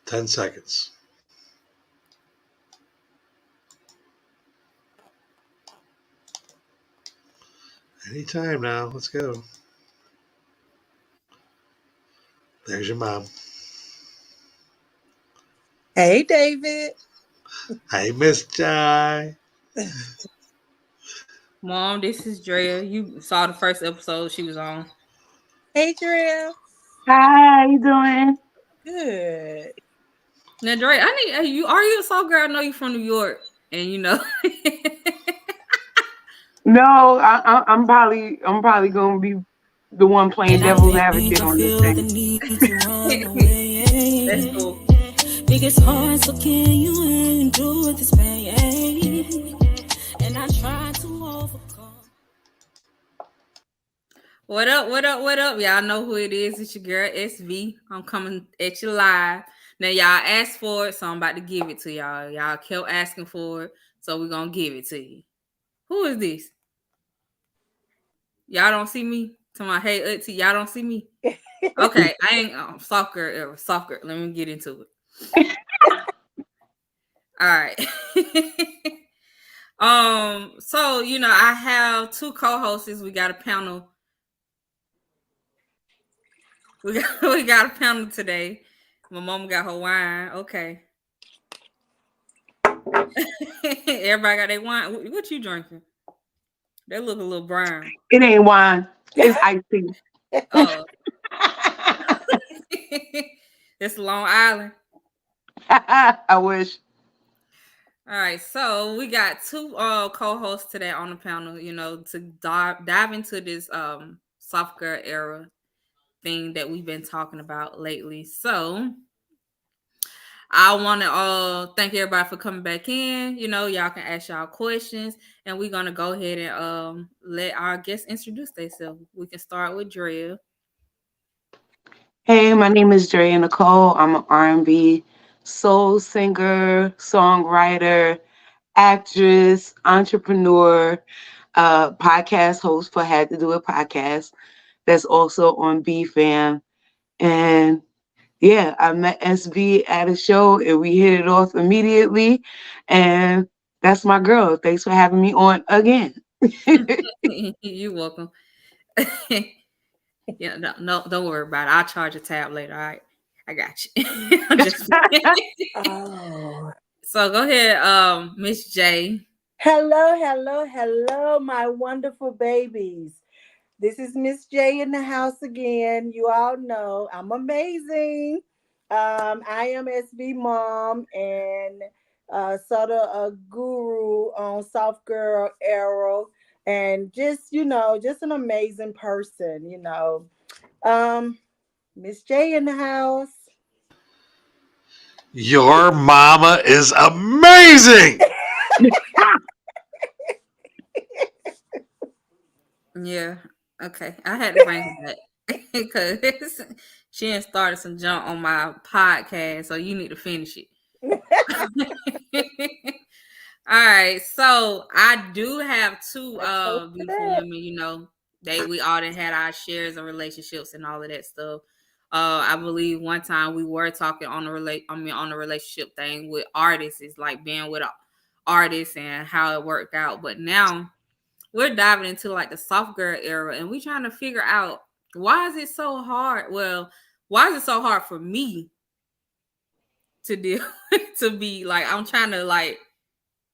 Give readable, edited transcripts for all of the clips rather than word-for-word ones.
10 seconds. Anytime now. Let's go. There's your mom. Hey, David. Hey, Miss Jai. Mom, this is Drea. You saw the first episode she was on. Hey, Drea. Hi, how you doing? Good. Now, Drea, I need you. Are you a soft girl? I know you from New York, and you know. No, I'm probably gonna be the one playing devil's advocate on this thing. That's cool. It gets hard, so can you endure this pain? And I try to overcome. What up? What up? What up? Y'all know who it is. It's your girl SV. I'm coming at you live. Now y'all asked for it, so I'm about to give it to y'all. Y'all kept asking for it, so we're gonna give it to you. Who is this? Y'all don't see me? To my hey Auntie, y'all don't see me? Okay, I ain't soft girl ever. Soft girl. Let me get into it. All right. So I have two co-hosts. We got a panel. We got a panel today. My mama got her wine. Okay. Everybody got their wine. What you drinking? They look a little brown. It ain't wine. It's iced tea. Oh. It's Long Island. I wish. All right, so we got two co-hosts today on the panel, to dive into this soft girl era thing that we've been talking about lately. So I want to thank everybody for coming back in. Y'all can ask y'all questions, and we're gonna go ahead and let our guests introduce themselves. We can start with Drea. Hey, my name is Drea Nicole. I'm an R&B soul singer, songwriter, actress, entrepreneur, podcast host for Had to Do It podcast. That's also on BFAM. And yeah, I met SB at a show and we hit it off immediately. And that's my girl. Thanks for having me on again. You're welcome. Yeah, no, don't worry about it. I'll charge a tab later. All right, I got you. Oh. So go ahead, Miss J. Hello, my wonderful babies. This is Miss J in the house again. You all know I'm amazing. I am SB mom and sort of a guru on Soft Girl Arrow, and just an amazing person. Miss J in the house. Your mama is amazing. Yeah. Okay. I had to bring her back because she had started some junk on my podcast, so you need to finish it. All right. So I do have two beautiful women, we all done had our shares of relationships and all of that stuff. I believe one time we were talking on the relationship thing with artists. It's like being with an artist and how it worked out. But now we're diving into like the soft girl era, and we trying to figure out why is it so hard? Well, why is it so hard for me to deal to be like I'm trying to like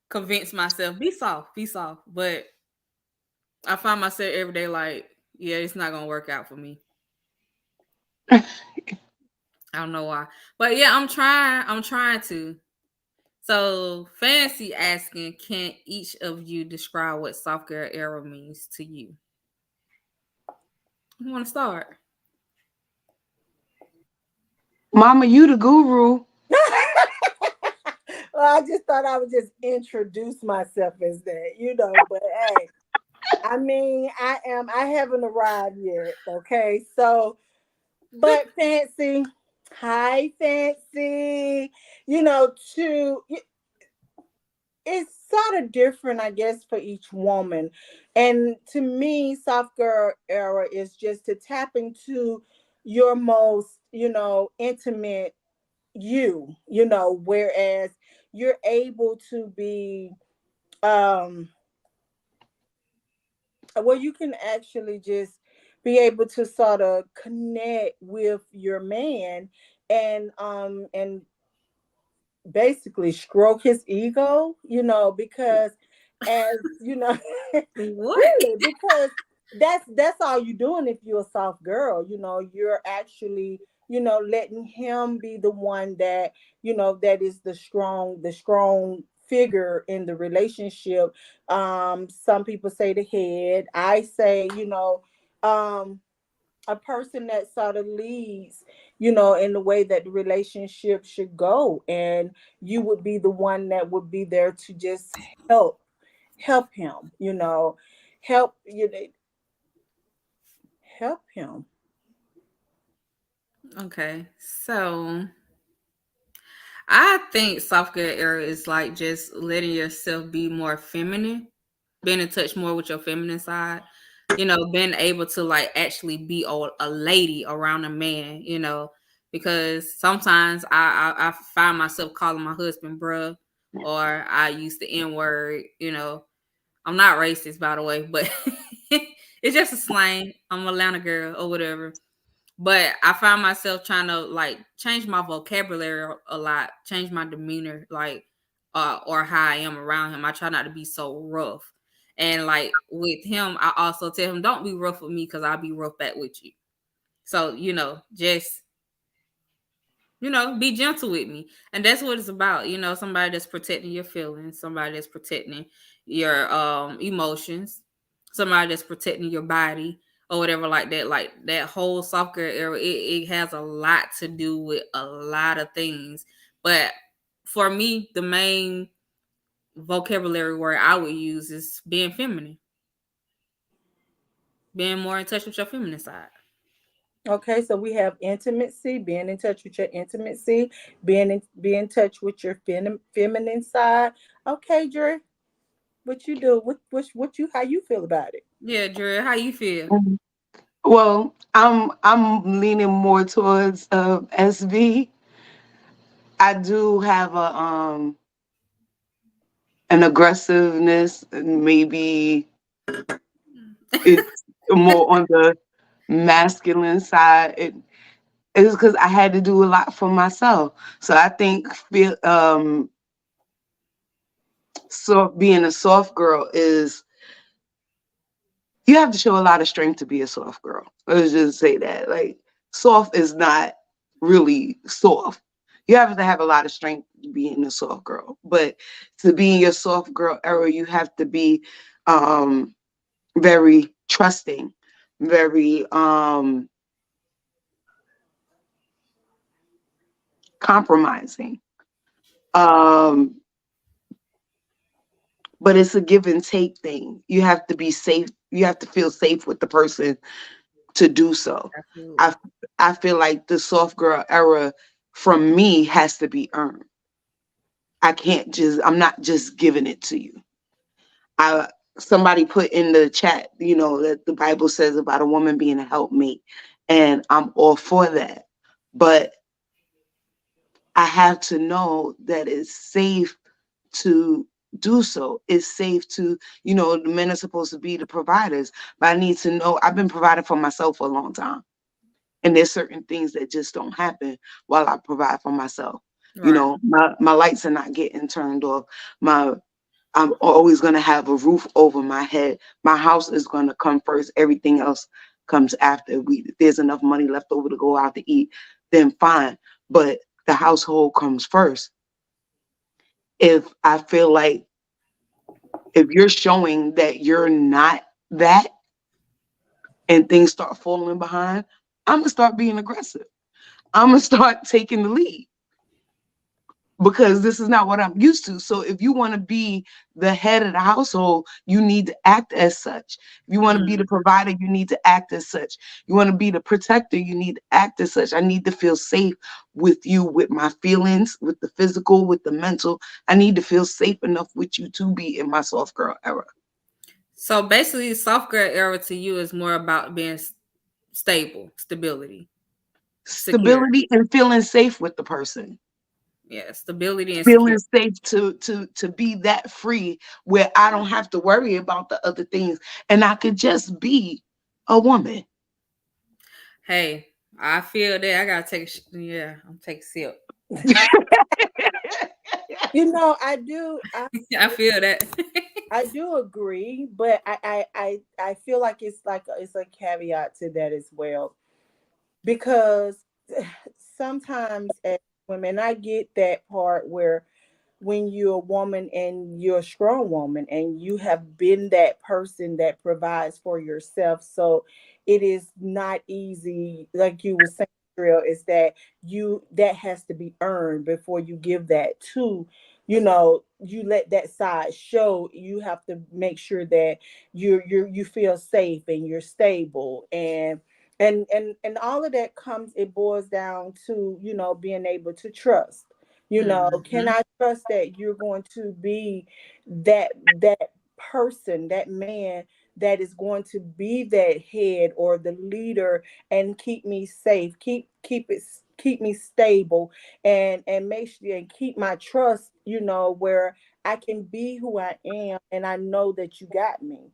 convince myself be soft, but I find myself every day like, yeah, it's not gonna work out for me. I don't know why, but yeah, I'm trying to. So Fancy asking, can each of you describe what soft girl era means to you? You want to start? Mama, you the guru. Well, I just thought I would just introduce myself as that, but hey, I mean, I haven't arrived yet, okay? So, but Fancy, hi Fancy, it's sort of different, I guess, for each woman. And to me, soft girl era is just to tap into your most, intimate whereas you're able to be um well, you can actually just be able to sort of connect with your man and basically stroke his ego, because as What? really, because that's all you're doing if you're a soft girl, you're actually, letting him be the one that, that is the strong figure in the relationship. Some people say the head. I say, um a person that sort of leads, in the way that the relationship should go. And you would be the one that would be there to just help him, help you know, help him. Okay, so I think soft girl era is like just letting yourself be more feminine, being in touch more with your feminine side. Being able to like actually be a lady around a man. Because sometimes I find myself calling my husband bruh, or I use the N word. I'm not racist, by the way, but it's just a slang. I'm a Atlanta girl or whatever. But I find myself trying to like change my vocabulary a lot, change my demeanor, like or how I am around him. I try not to be so rough. And like with him, I also tell him, don't be rough with me because I'll be rough back with you. So, just be gentle with me. And that's what it's about. Somebody that's protecting your feelings, somebody that's protecting your emotions, somebody that's protecting your body or whatever like that. Like that whole soft girl era, it has a lot to do with a lot of things. But for me, the main vocabulary word I would use is being feminine, being more in touch with your feminine side. Okay, so we have intimacy, being in touch with your intimacy, be in touch with your feminine side. Okay, Dre, what you do? What you how you feel about it? Yeah, Drew, how you feel? Mhm. Well, I'm leaning more towards SB. I do have a an aggressiveness, and maybe it's more on the masculine side. It was because I had to do a lot for myself. So I think so being a soft girl is, you have to show a lot of strength to be a soft girl. Let's just say that. Like, soft is not really soft. You have to have a lot of strength to be in a soft girl. But to be in your soft girl era, you have to be um very trusting, very compromising. Um but it's a give and take thing. You have to be safe. You have to feel safe with the person to do so. I Absolutely. I feel like the soft girl era from me has to be earned. I'm not just giving it to you. I Somebody put in the chat, that the Bible says about a woman being a helpmate, and I'm all for that. But I have to know that it's safe to do so. It's safe to, the men are supposed to be the providers, but I need to know I've been providing for myself for a long time. And there's certain things that just don't happen while I provide for myself. Right. My lights are not getting turned off. My I'm always going to have a roof over my head. My house is going to come first. Everything else comes after. If there's enough money left over to go out to eat, then fine. But the household comes first. If I feel like, if you're showing that you're not that, and things start falling behind, I'm going to start being aggressive. I'm going to start taking the lead. because this is not what I'm used to. So if you want to be the head of the household, you need to act as such. If you want to be the provider, you need to act as such. You want to be the protector, you need to act as such. I need to feel safe with you, with my feelings, with the physical, with the mental. I need to feel safe enough with you to be in my soft girl era. So basically, soft girl era to you is more about being stable, stability, secure. Stability and feeling safe with the person. Yeah, stability and Feeling secure. safe to be that free where I don't have to worry about the other things and I could just be a woman. Hey, I feel that I gotta take. Yeah, I'm taking a sip. You know, I do. I feel that. I do agree, but I feel like it's a caveat to that as well, because sometimes as women, I get that part where when you're a woman and you're a strong woman and you have been that person that provides for yourself, so it is not easy, like you were saying, Real, is that that has to be earned before you give that to, you let that side show. You have to make sure that you feel safe and you're stable, and all of that comes, it boils down to, being able to trust. Can Mhm. I trust that you're going to be that person, that man that is going to be that head or the leader and keep me safe, keep me stable, and make sure and keep my trust, where I can be who I am and I know that you got me.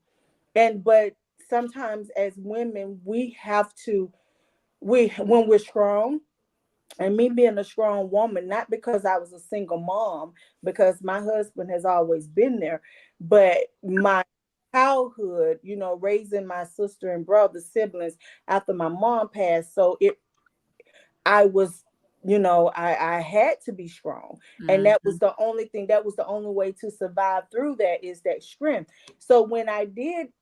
But sometimes as women, we have to, when we're strong, and me being a strong woman, not because I was a single mom, because my husband has always been there, but my childhood, raising my sister and brother siblings after my mom passed. So I was, I had to be strong. And that was Mhm. the only thing, that was the only way to survive through that, is that strength. So when I did,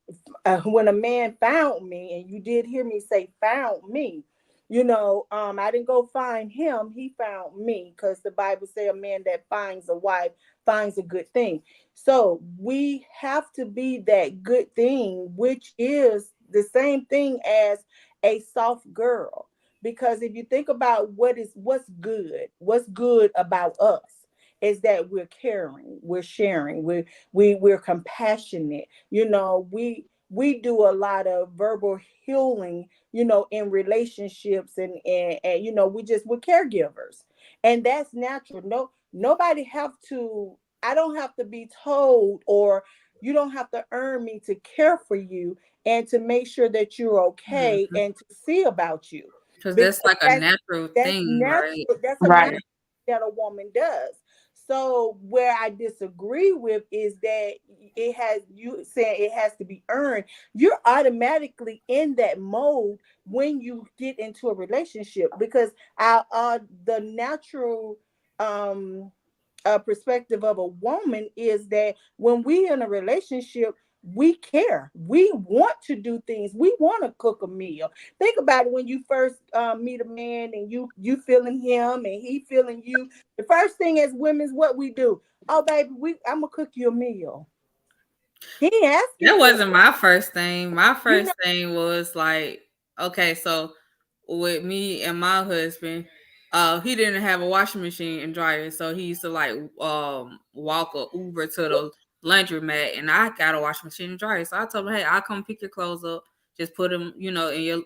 when a man found me, and you did hear me say found me, I didn't go find him, he found me, because the Bible says a man that finds a wife finds a good thing. So we have to be that good thing, which is the same thing as a soft girl. Because if you think about what's good about us is that we're caring, we're sharing, we're compassionate. We do a lot of verbal healing, in relationships, and we're caregivers, and that's natural. Nobody have to. I don't have to be told, or you don't have to earn me to care for you and to make sure that you're okay Mhm. and to see about you, Because because that's like a natural that's thing, natural. right? That's a natural Right. that a woman does. So where I disagree with is that you saying it has to be earned. You're automatically in that mode when you get into a relationship, because the natural um perspective of a woman is that when we in a relationship, we care, we want to do things, we want to cook a meal. Think about it, when you first meet a man and you feeling him and he feeling you, the first thing as women is what we do. Oh baby, I'm gonna cook you a meal. He ain't asking That for wasn't my first thing. My it. first thing was like, okay, so with me and my husband, he didn't have a washing machine and dryer, so he used to like walk or Uber to the laundromat, and I got a washing machine and dryer. So I told him, hey, I'll come pick your clothes up, just put them, in your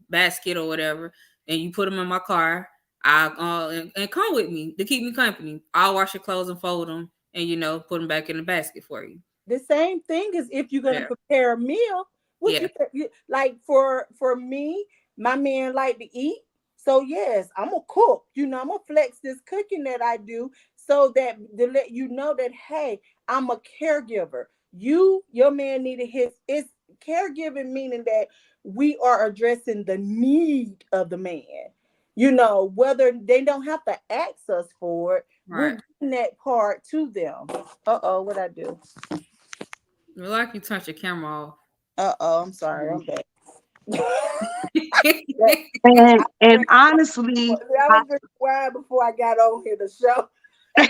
basket or whatever, and you put them in my car. I and come with me to keep me company. I'll wash your clothes and fold them, and put them back in the basket for you. The same thing is if you're gonna Yeah. prepare a meal. What Yeah. like for me, my man like to eat. So yes, I'm gonna cook. I'm gonna flex this cooking that I do, so that to let you know that, hey, I'm a caregiver. Your man needed his. It's caregiving, meaning that we are addressing the need of the man. Whether they don't have to ask us for it, Right. we're giving that part to them. What I do? You like you turned your camera off. I'm sorry. I'm back. And I honestly, I, was just quiet before I got on here to show. And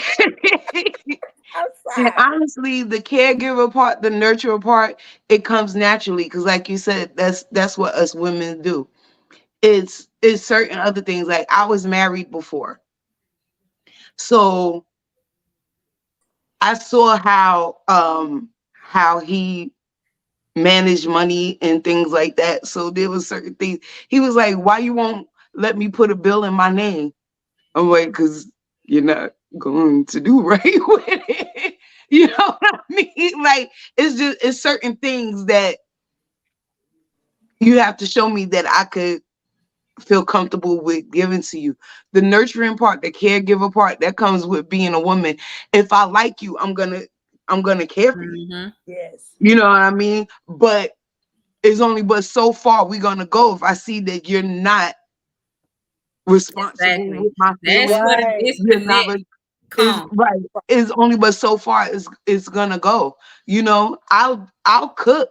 Outside. honestly, the caregiver part, the nurturer part, it comes naturally because, like you said, that's what us women do. It's certain other things. Like I was married before, so I saw how he managed money and things like that. So there was certain things. He was like, "Why you won't let me put a bill in my name?" I'm like, "Cause you're not going to do right with it." You know what I mean? Like it's certain things that you have to show me that I could feel comfortable with giving to you. The nurturing part, the caregiver part, that comes with being a woman. If I like you, I'm gonna care for you. Mm-hmm. Yes. You know what I mean? But it's only but so far we're gonna go if I see that you're not responsible Exactly. with my That's feelings. where the Right. You're not disconnect is come. right. Is only but so far is gonna go. You know, I'll cook.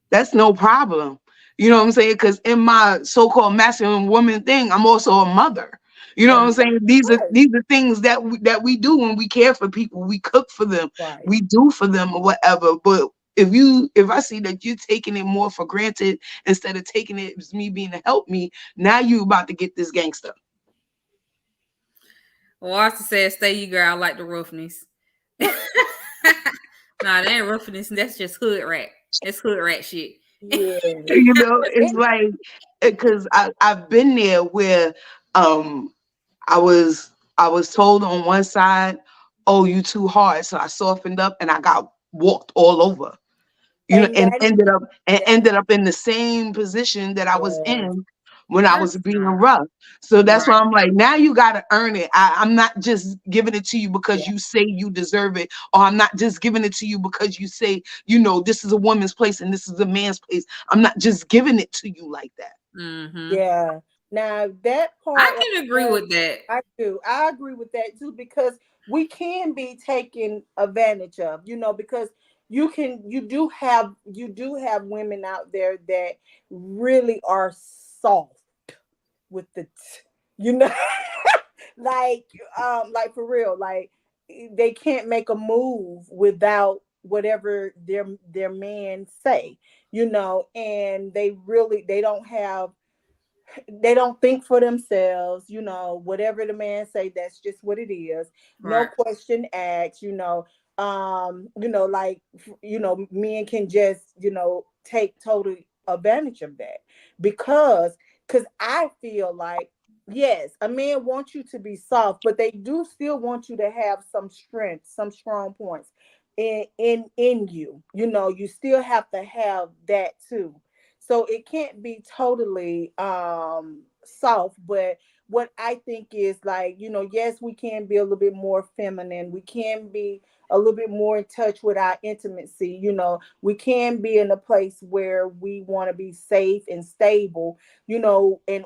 That's no problem. You know what I'm saying? Because in my so-called masculine woman thing, I'm also a mother. You know what Right. I'm saying? These are things that we do when we care for people. We cook for them. Right. We do for them or whatever. But if I see that you're taking it more for granted instead of taking it as me being to help me, now you about to get this gangster. Walter said, "Stay you girl. I like the roughness." Nah, that ain't roughness. That's just hood rat. That's hood rat shit. Yes. You know, it's And like because I've been there where um I was I was told on one side, "Oh, you too hard," so I softened up and I got walked all over. You know, and and that is that ended up in the same position that I was yes. in when I was That's being not rough. So that's right. why I'm like, now you got to earn it. I'm not just giving it to you because Yeah. you say you deserve it, or I'm not just giving it to you because you say, this is a woman's place and this is a man's place. I'm not just giving it to you like that. Mm-hmm. Yeah. Now that part I right can agree there, with that. I do. I agree with that too because we can be taken advantage of, because you do have women out there that really are soft with you know, like like for real, like they can't make a move without whatever their man say, and they don't think for themselves, whatever the man say, that's just what it is. No Right. question asked, like, men can just, take total advantage of that because I feel like, yes, a man wants you to be soft, but they do still want you to have some strength, some strong points in you. You still have to have that too, so it can't be totally soft. But what I think is, like, yes, we can be a little bit more feminine. We can be a little bit more in touch with our intimacy. We can be in a place where we want to be safe and stable, in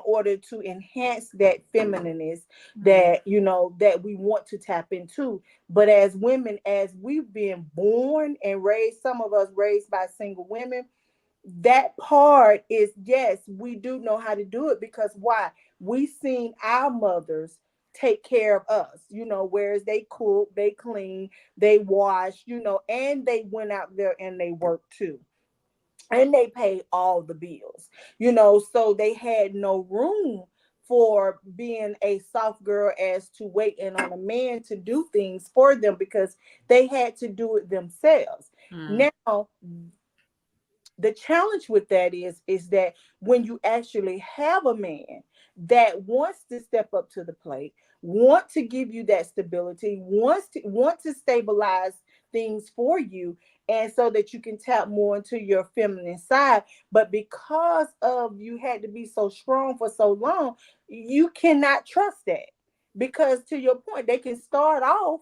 order to enhance that feminineness Mm. that we want to tap into. But as women, as we've been born and raised, some of us raised by single women, that part is, yes, we do know how to do it because why? We seen our mothers take care of us, whereas they cook, they clean, they wash, and they went out there and they worked too, and they paid all the bills, so they had no room for being a soft girl as to waiting on a man to do things for them because they had to do it themselves. Mm. Now, the challenge with that is that when you actually have a man that wants to step up to the plate, want to give you that stability, want to stabilize things for you, and so that you can tap more into your feminine side, but because of you had to be so strong for so long, you cannot trust that, because to your point, they can start off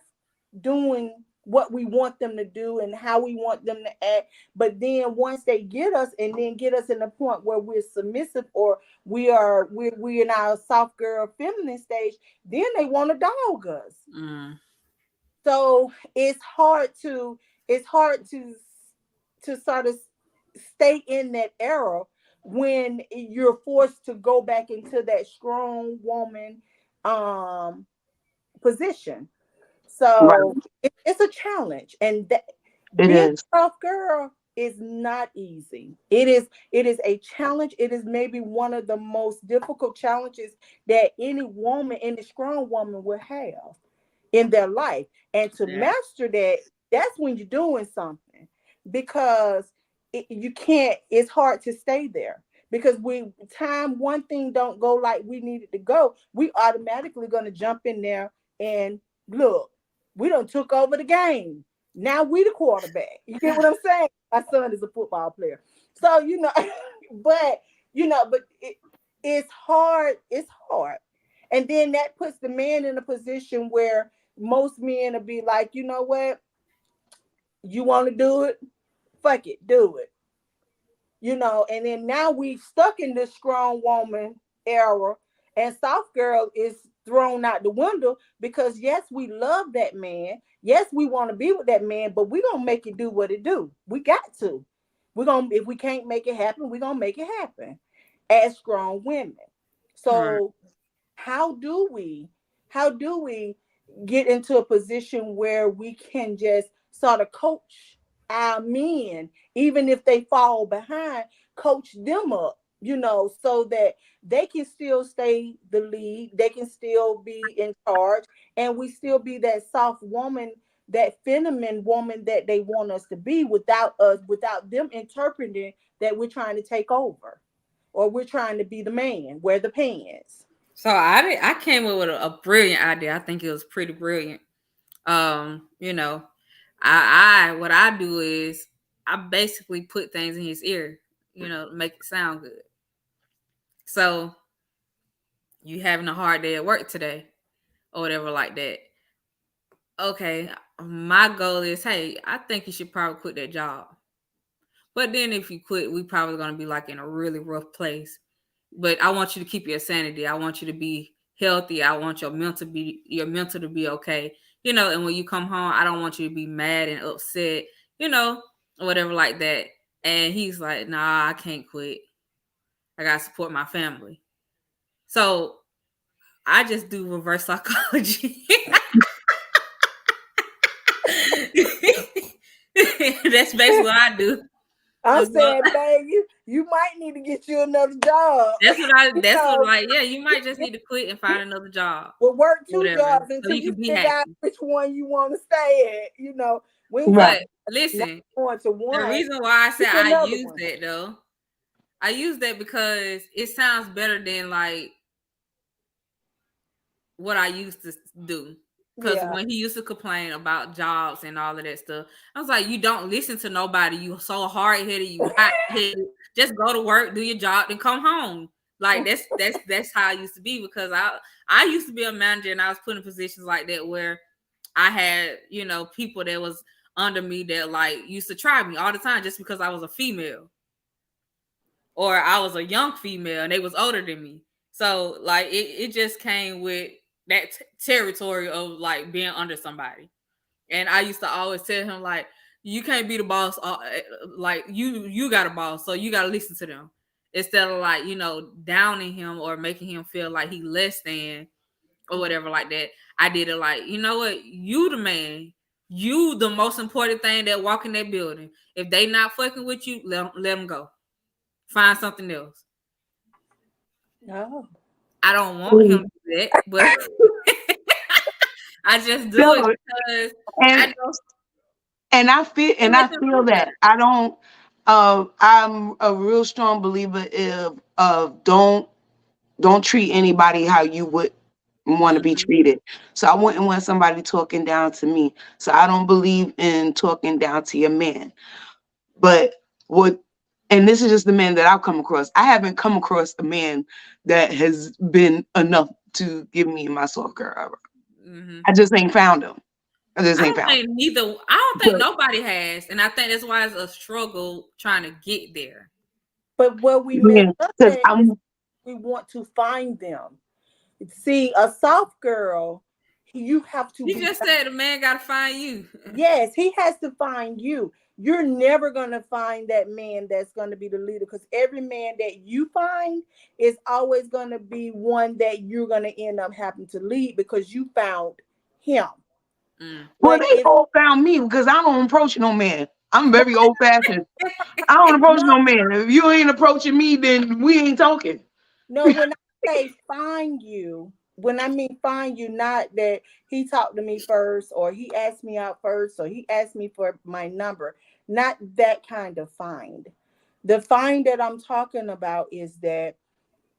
doing what we want them to do and how we want them to act, but then once they get us and then get us in the point where we're submissive, or we're in our soft girl feminine stage, then they want to dog us. Mm. So it's hard to sort of stay in that era when you're forced to go back into that strong woman um position. Right. So it's a challenge, and that It being is. a tough girl is not easy. It is a challenge. It is maybe one of the most difficult challenges that any woman, any strong woman will have in their life. And to Yeah. master that, that's when you're doing something, because you can't, it's hard to stay there, because time one thing don't go like we need it to go, we automatically going to jump in there and look, we done took over the game. Now we the quarterback. You get what I'm saying? My son is a football player. So, but, but it's hard. It's hard. And then that puts the man in a position where most men will be like, you know what? You want to do it? Fuck it, do it. And then now we stuck in this strong woman era, and soft girl is thrown out the window, because yes, we love that man. Yes, we want to be with that man, but we gonna make it do what it do. We got to. We're gonna, if we can't make it happen, we're gonna make it happen as strong women. Right. So how do we get into a position where we can just sort of coach our men, even if they fall behind, coach them up, so that they can still stay the lead, they can still be in charge, and we still be that soft woman, that feminine woman that they want us to be, without them interpreting that we're trying to take over, or we're trying to be the man, wear the pants. So I came up with a brilliant idea. I think it was pretty brilliant. You know, I what I do is I basically put things in his ear, to make it sound good. So you having a hard day at work today or whatever like that. Okay, my goal is, hey, I think you should probably quit that job. But then if you quit, we probably gonna be like in a really rough place. But I want you to keep your sanity. I want you to be healthy. I want your mental to be okay. And when you come home, I don't want you to be mad and upset, or whatever like that. And he's like, nah, I can't quit. I gotta support my family. So I just do reverse psychology. That's basically what I do. I'm So saying, babe, you might need to get you another job. yeah, you might just need to quit and find another job Well, work or two whatever jobs so until you you can be figure out happy. which one you want to stay at. We ain't Right. But not listen, going to the one. reason why I said Pick I another use one. that though, I use that because it sounds better than like what I used to do. Because Yeah. when he used to complain about jobs and all of that stuff, I was like, you don't listen to nobody. You so hard headed, you hot headed. Just go to work, do your job, then come home. Like that's how I used to be, because I used to be a manager and I was put in positions like that where I had, people that was under me that like used to try me all the time just because I was a female or I was a young female and they was older than me. So like it just came with that territory of like being under somebody. And I used to always tell him like, you can't be the boss. Like you got a boss, so you got to listen to them instead of like downing him or making him feel like he less than or whatever like that. I did it like, you know what, you the man, you the most important thing that walk in that building. If they not fucking with you, let them go. Find something else. No. I don't want him to do that, but I just do it No, because I and know I feel it makes him feel that better. I don't. I'm a real strong believer of don't treat anybody how you would want to be Mm-hmm. treated. So I wouldn't want somebody talking down to me. So I don't believe in talking down to your man. But what, and this is just the man that I've come across. I haven't come across a man that has been enough to give me my soft girl. Mm-hmm. I just ain't found him. I just I ain't don't found think neither. I don't think him. nobody has, and I think that's why it's a struggle trying to get there. But where we mess Yeah, up because at is I'm we want to find them. See, a soft girl, you have to You be. just said the man got to find you. Yes, he has to find you. You're never going to find that man that's going to be the leader, because every man that you find is always going to be one that you're going to end up having to lead because you found him. Well, But they if all found me because I don't approach no man. I'm very old fashioned. I don't approach no, no man. If you ain't approaching me, then we ain't talking. no, when I say find you, when I mean find you, not that he talked to me first or he asked me out first or he asked me for my number, not that kind of find. The find that I'm talking about is that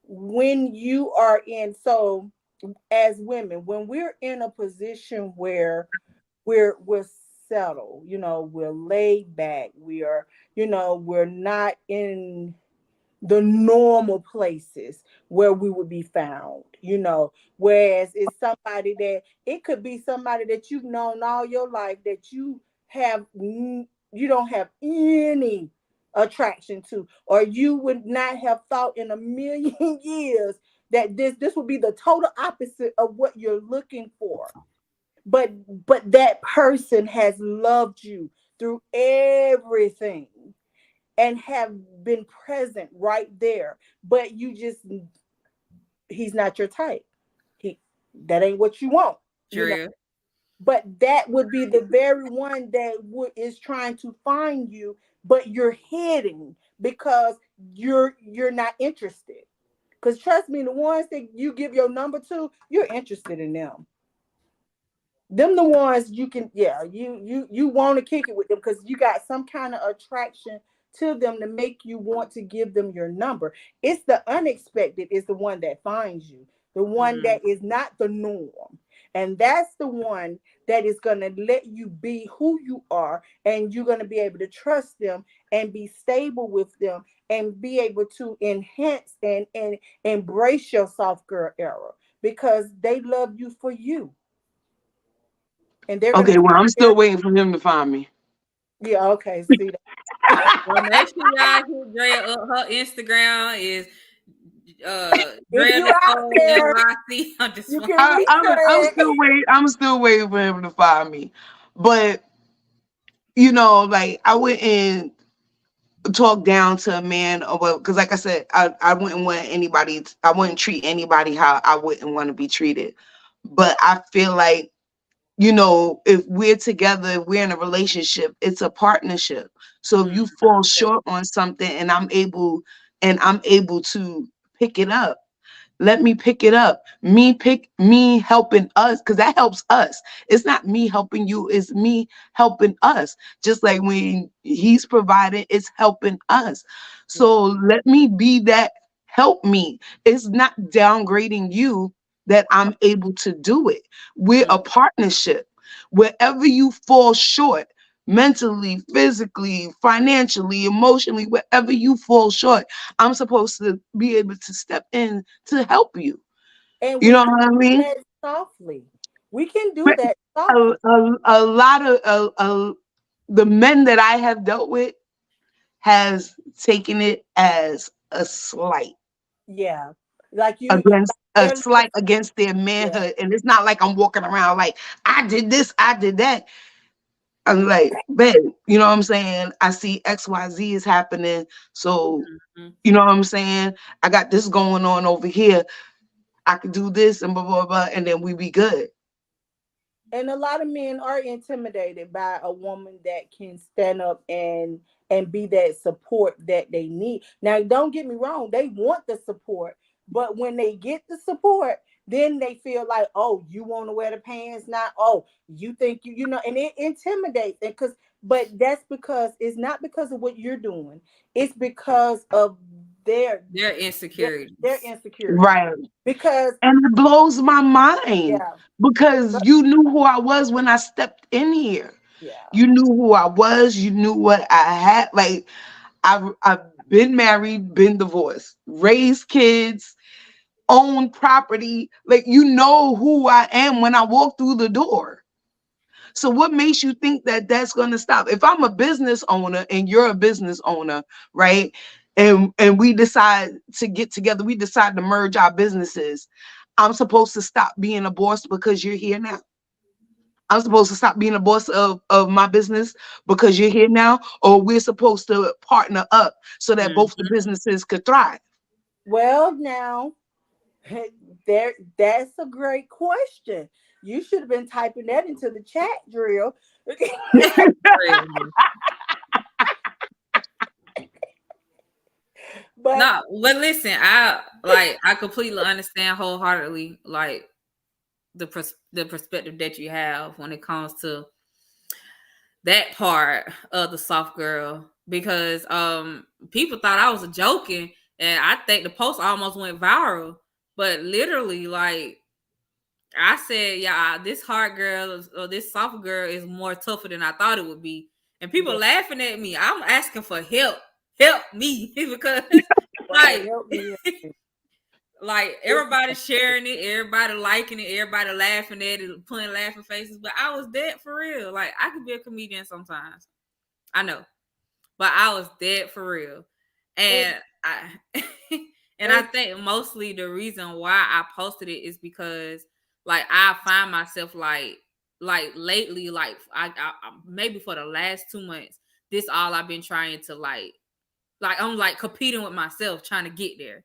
when you are in, so as women, when we're in a position where we're settled, we're laid back, we are, we're not in the normal places where we would be found, whereas it's somebody that it could be somebody that you've known all your life that you don't have any attraction to, or you would not have thought in a million years that this would be the total opposite of what you're looking for, but that person has loved you through everything and have been present right there, but he's not your type. He That ain't what you want, True. but that would be the very one that is trying to find you, but you're hiding because you're not interested, because trust me, the ones that you give your number to, you're interested in them, the ones you can, yeah, you want to kick it with them because you got some kind of attraction to them to make you want to give them your number. It's the unexpected is the one that finds you, the one that is not the norm, and that's the one that is going to let you be who you are, and you're going to be able to trust them and be stable with them and be able to enhance and embrace your soft girl era because they love you for you, and they're gonna Okay, well, I'm care. still waiting for him to find me. Yeah, okay, see that. Well, make sure y'all hit Drea up. Her Instagram is If Drea you out Nicole there, NYC. I'm just you one. can reach I'm her. still waiting. I'm still waiting for him to find me. But like I went and talked down to a man, well, because like I said, I wouldn't want anybody. I wouldn't treat anybody how I wouldn't want to be treated. But I feel like if we're together, if we're in a relationship, it's a partnership. So if you fall short on something and I'm able to pick it up, let me pick it up. Me helping us, because that helps us. It's not me helping you, it's me helping us. Just like when he's providing, it's helping us. Yeah. So let me be that help me. It's not downgrading you that I'm able to do it. We're a partnership. Wherever you fall short, mentally, physically, financially, emotionally, wherever you fall short, I'm supposed to be able to step in to help you. And You we know can what I do mean? that softly. We can do But that a, softly. a lot of the men that I have dealt with has taken it as a slight Yeah. Like against a they're slight against their yeah. manhood. And it's not like I'm walking around like I did this, I did that. I'm like, babe, you know what I'm saying? I see XYZ is happening. So, you know what I'm saying? I got this going on over here. I could do this and blah, blah, blah. And then we be good. And a lot of men are intimidated by a woman that can stand up and be that support that they need. Now, don't get me wrong, they want the support, but when they get the support, then they feel like, oh, you want to wear the pants now? Oh, you think and it intimidates them because, but that's because it's not because of what you're doing. It's because of their Their their, insecurities. their insecurities. Right. Because And it blows my mind yeah, because you knew who I was when I stepped in here. yeah. You knew who I was. You knew what I had. Like I've been married, been divorced, raised kids, owned property. Like you know who I am when I walk through the door. So what makes you think that that's going to stop? If I'm a business owner and you're a business owner, right? And we decide to get together, we decide to merge our businesses. I'm supposed to stop being a boss because you're here now. I'm supposed to stop being a boss of my business because you're here now, or we're supposed to partner up so that both the businesses could thrive. Well, now that's a great question. You should have been typing that into the chat, Drill. But no, but listen, I completely understand wholeheartedly like the perspective that you have when it comes to that part of the soft girl, because people thought I was joking, and I think the post almost went viral. But literally, like I said, yeah, this hard girl or this soft girl is more tougher than I thought it would be, and people laughing at me. I'm asking for help me because like. help me. Like everybody sharing it, everybody liking it, everybody laughing at it, putting laughing faces. But I was dead for real. Like I could be a comedian sometimes. I know. But I was dead for real. And I think mostly the reason why I posted it is because like I find myself like lately, like I maybe for the last 2 months, this all I've been trying to like I'm like competing with myself trying to get there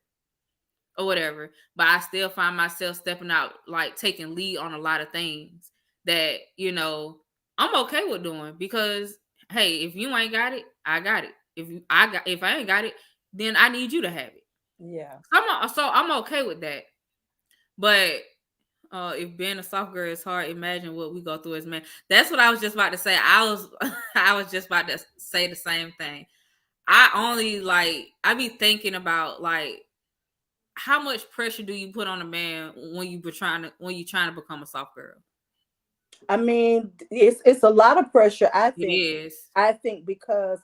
or whatever, but I still find myself stepping out, like taking lead on a lot of things that, you know, I'm okay with doing, because hey, if you ain't got it, I got it. If I ain't got it, then I need you to have it. Yeah. So I'm okay with that. But if being a soft girl is hard, imagine what we go through as men. That's what I was just about to say. I was just about to say the same thing. I be thinking about like, how much pressure do you put on a man when you're trying to become a soft girl? I mean, it's a lot of pressure, I think. It is. I think because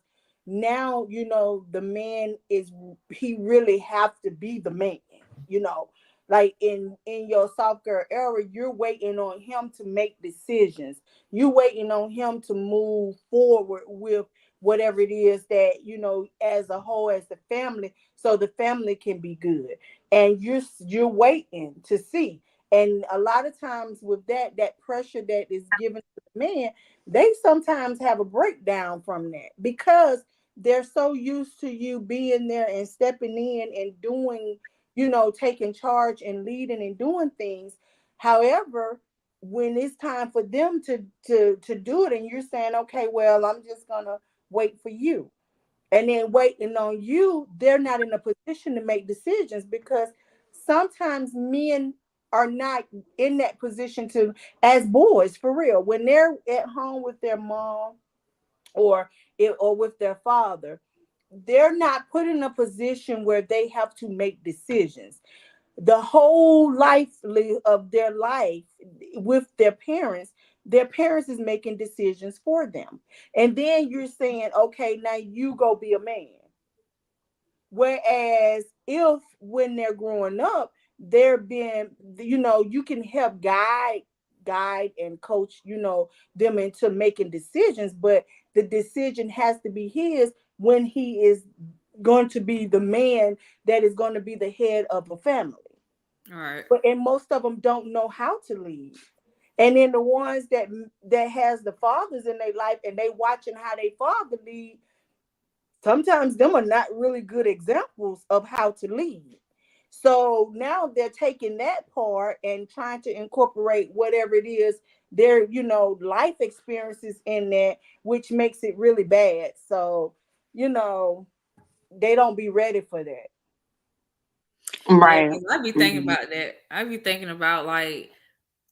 now, you know, the man he really have to be the man, you know. Like in your soft girl era, you're waiting on him to make decisions. You're waiting on him to move forward with whatever it is that, you know, as a whole, as the family, so the family can be good. And you're waiting to see. And a lot of times with that pressure that is given to the man, they sometimes have a breakdown from that because they're so used to you being there and stepping in and doing, you know, taking charge and leading and doing things. However, when it's time for them to do it, and you're saying, okay, well, I'm just gonna wait for you, and then waiting on you, they're not in a position to make decisions because sometimes men are not in that position to, as boys, for real, when they're at home with their mom or with their father, they're not put in a position where they have to make decisions. The whole life of their life with their parents is making decisions for them. And then you're saying, okay, now you go be a man. Whereas if when they're growing up, they're being, you know, you can help guide and coach, you know, them into making decisions, but the decision has to be his when he is going to be the man that is going to be the head of a family. All right. And most of them don't know how to lead. And then the ones that has the fathers in their life and they watching how they father lead, sometimes them are not really good examples of how to lead. So now they're taking that part and trying to incorporate whatever it is their, you know, life experiences in that, which makes it really bad. So, you know, they don't be ready for that. Right. Yeah, I be thinking about that. I be thinking about like,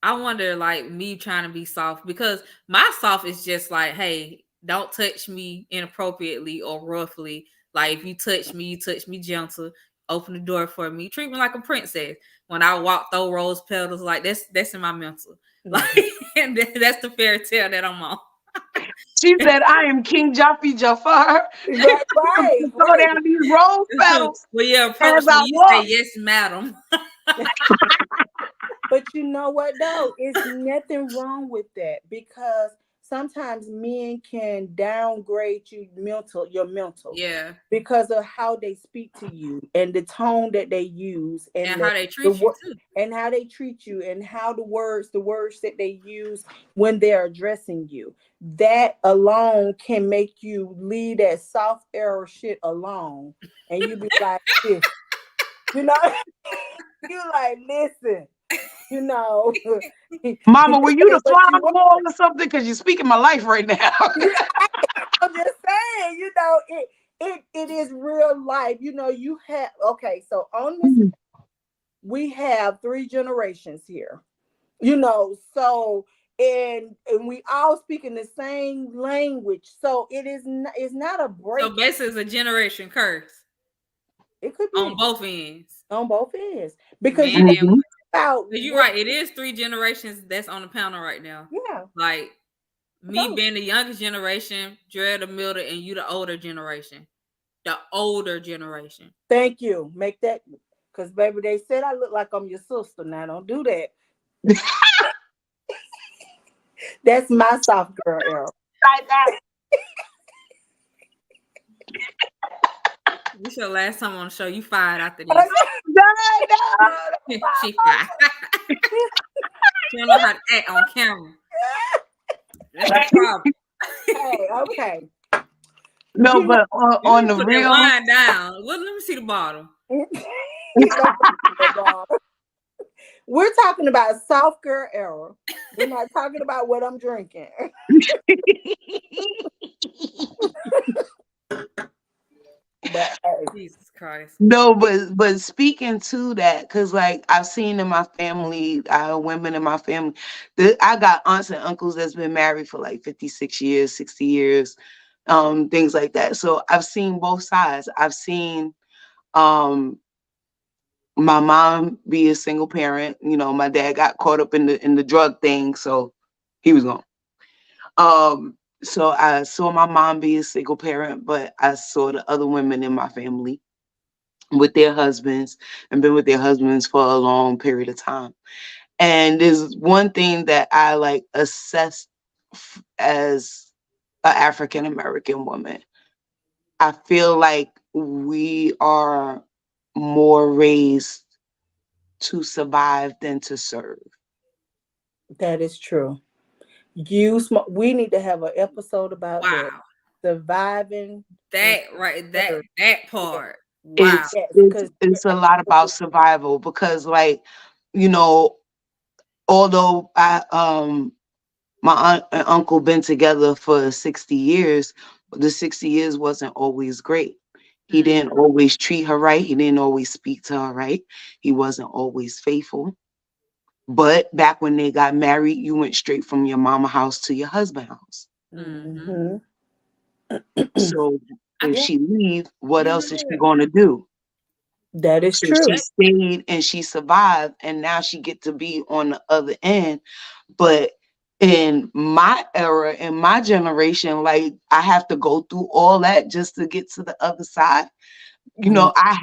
I wonder like me trying to be soft, because my soft is just like, hey, don't touch me inappropriately or roughly. Like if you touch me gentle. Open the door for me. Treat me like a princess. When I walk through rose petals, like that's in my mental. Like, and that's the fairy tale that I'm on. She said, I am King Jaffe Jafar. Right. Go down these rose petals. Well, yeah, approach me. You say, yes, madam. But you know what though? It's nothing wrong with that because sometimes men can downgrade your mental. Yeah. Because of how they speak to you and the tone that they use and how they treat you too. And how they treat you and how the words that they use when they're addressing you. That alone can make you leave that soft arrow shit alone. And you be like, this. You know, you like, listen. you know. Mama, were you Say the what fly you on the want. wall or something? Because you're speaking my life right now. I'm just saying, you know, it is real life. You know, you have okay, so on this we have three generations here. You know, so and we all speak in the same language. So it's not a So break. basically, it's a generation curse It could on be both ends, on both ends. Because man you and Mhm. woman. about But you're what right. It is three generations that's on the panel right now. yeah, Like I me told being the youngest generation, Dre the middle, and you the older generation. The older generation. thank you. Make that because baby, they said I look like I'm your sister. Now don't do that. That's my soft girl era. Like that. This your last time on the show. You fired after this. No, no. She fired. She don't know how to act on camera. That's the problem. Hey, okay. No, You know, but You on need to the put that real, wine down. Well, let me see the bottle. don't put that down. We're talking about soft girl era. We're not talking about what I'm drinking. But hey, Jesus Christ. no, but speaking to that, because like I've seen in my family, women in my family, I got aunts and uncles that's been married for like 56 years, 60 years, things like that. So I've seen both sides. I've seen um my mom be a single parent. You know, my dad got caught up in the drug thing, so he was gone. So I saw my mom be a single parent, but I saw the other women in my family with their husbands and been with their husbands for a long period of time. And there's one thing that I like assess as an African American woman. I feel like we are more raised to survive than to serve. that is true. We need to have an episode about that. Wow. Surviving and That right. surviving. That Yeah. part. Wow. It's Yes, it's because it's a lot about survival because like, you know, although my aunt and uncle been together for 60 years, but the 60 years wasn't always great. He Mm. didn't always treat her right. He didn't always speak to her right. He wasn't always faithful. But back when they got married, you went straight from your mama house to your husband house. Mm-hmm. hmm So I, if yeah, she leave, what you know else is she what? going to do? that is So true. she stayed and she survived, and now she get to be on the other end. But in my era, in my generation, like I have to go through all that just to get to the other side. You Mm, know, I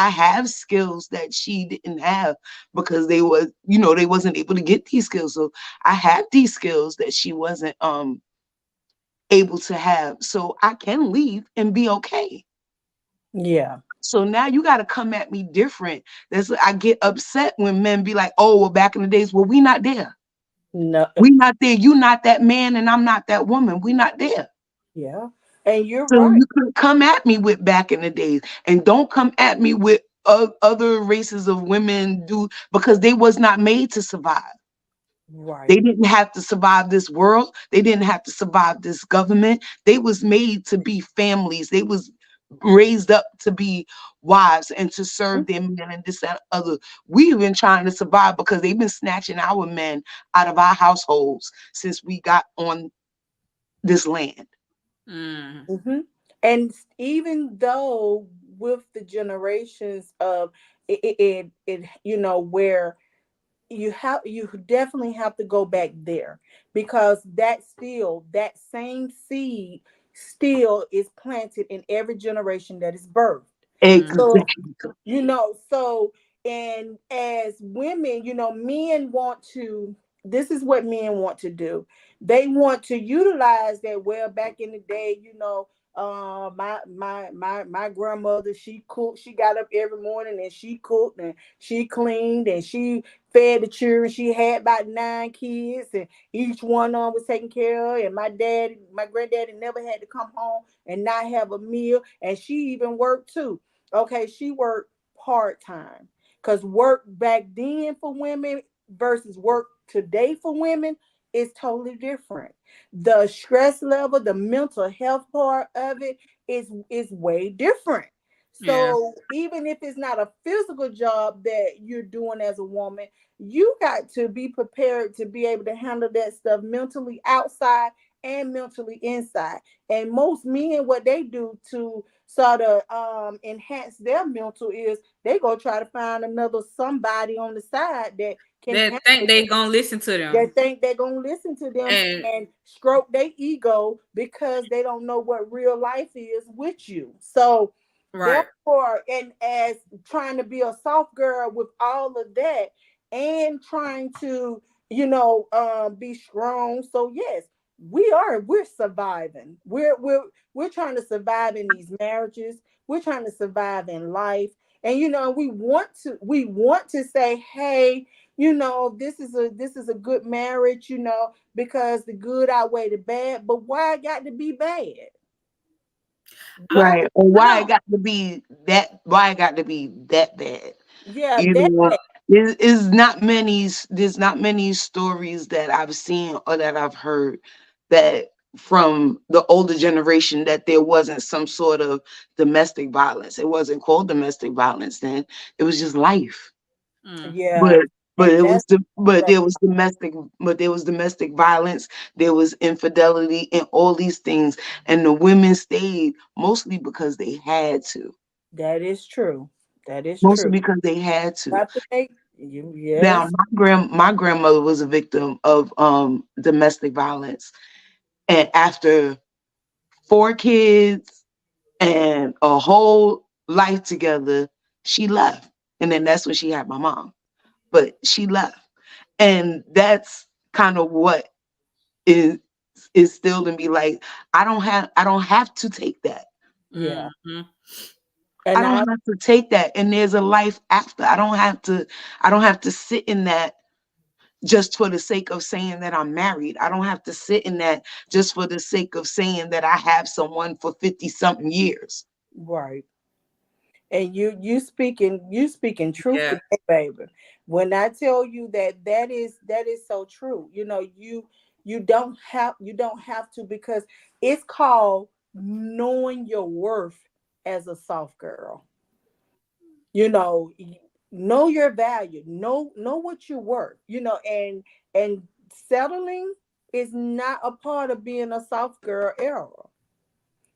have skills that she didn't have because they wasn't able to get these skills. So I have these skills that she wasn't able to have. So I can leave and be okay. yeah. So now you got to come at me different. I get upset when men be like, "Oh, well, back in the days, well, we not there. No, We not there. You not that man, and I'm not that woman. We not there." yeah. And you're So right. you can come at me with back in the days, and don't come at me with other races of women do because they was not made to survive. They Right. didn't have to survive this world. They didn't have to survive this government. They was made to be families. They was raised up to be wives and to serve their men and this and other. We've been trying to survive because they've been snatching our men out of our households since we got on this land. Mm. hmm And even though with the generations of you know, where you definitely have to go back there because that same seed still is planted in every generation that is birthed. So Exactly. you know, so and as women, you know, men want to this is what men want to do. They want to utilize that. Well, back in the day, you know, my grandmother, she cooked, she got up every morning and she cooked and she cleaned and she fed the children. She had about 9 kids and each one of them was taken care of. And my granddaddy never had to come home and not have a meal. And she even worked too. Okay, she worked part time because work back then for women versus work today for women is totally different. The stress level, the mental health part of it is way different. Yeah. So even if it's not a physical job that you're doing as a woman, you got to be prepared to be able to handle that stuff mentally outside and mentally inside. And most men, what they do to sort of enhance their mental is they go try to find another somebody on the side that can They handle think they it. gonna listen to They them. think they're gonna listen to them And and stroke their ego because they don't know what real life is with you. So right. therefore, and as trying to be a soft girl with all of that and trying to, be strong. So yes, we're surviving. We're trying to survive in these marriages. We're trying to survive in life. And we want to say, hey, this is a good marriage, because the good outweigh the bad. But why it got to be bad? I, Why? Right. Or I why it don't got to be that why it got to be that bad. Yeah, You that. know, there's not many stories that I've seen or that I've heard that from the older generation that there wasn't some sort of domestic violence. It wasn't called domestic violence then. It was just life. mm. Yeah, But and it was that's the but right. there was domestic violence, there was infidelity and all these things. And the women stayed mostly because they had to. That is true. That is Mostly true. because they had to. Have to make you. Now, Yes. my grandmother was a victim of domestic violence, and after 4 kids and a whole life together, she left, and then that's when she had my mom. But she left, and that's kind of what is instilled in me. Like I don't have to take that. Yeah. Mhm. I And don't I. have to take that, and there's a life after. I don't have to sit in that just for the sake of saying that I'm married. I don't have to sit in that just for the sake of saying that I have someone for 50 something years. Right. And you speaking truth Yeah. today, baby. When I tell you that is so true. You don't have to, because it's called knowing your worth as a soft girl. you know know your value, know what you're worth, and settling is not a part of being a soft girl era.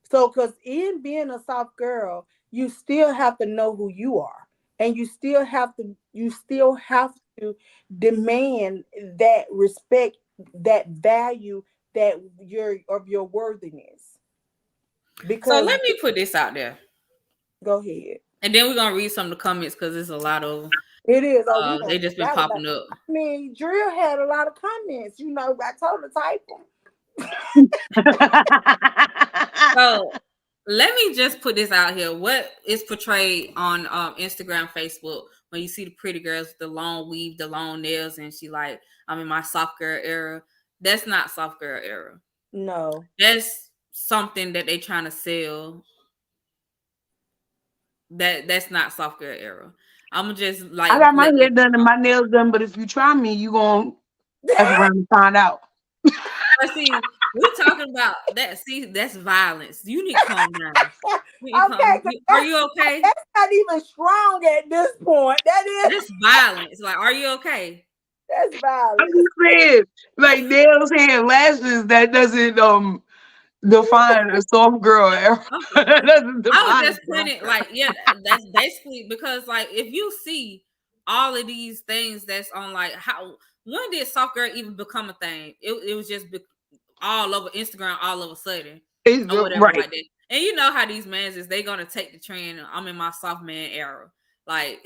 So because in being a soft girl, you still have to know who you are, and you still have to demand that respect, that value, that your worthiness. So Because let me put this out there. go ahead. And then we're gonna read some of the comments because there's a lot of It is. Oh, we gonna they just been that about. popping up. I mean, Drill had a lot of comments. I told her to type them. So let me just put this out here. What is portrayed on Instagram, Facebook, when you see the pretty girls with the long weave, the long nails, and she like, I'm in my soft girl era. That's not soft girl era. No. That's something that they trying to sell. That's not soft girl era. I'm just I like got my let hair that. done and my nails done, but if you try me, you gonna F around and find out. But see, we're talking about that. See, that's violence. You need to calm down. You need to Okay, calm. 'cause Are you okay? that's not even strong at this point. That's violence. Like, are you okay? That's I'm violence. just saying, like nails, hair, lashes, that doesn't define a soft girl era. That doesn't I was define a just soft pointing, girl. like, yeah, that's basically because, like, if you see all of these things that's on, like, how when did soft girl even become a thing? It was just all over Instagram all of a sudden It's or whatever right. like that. And you know how these mans is, they gonna take the trend. I'm in my soft man era. Like,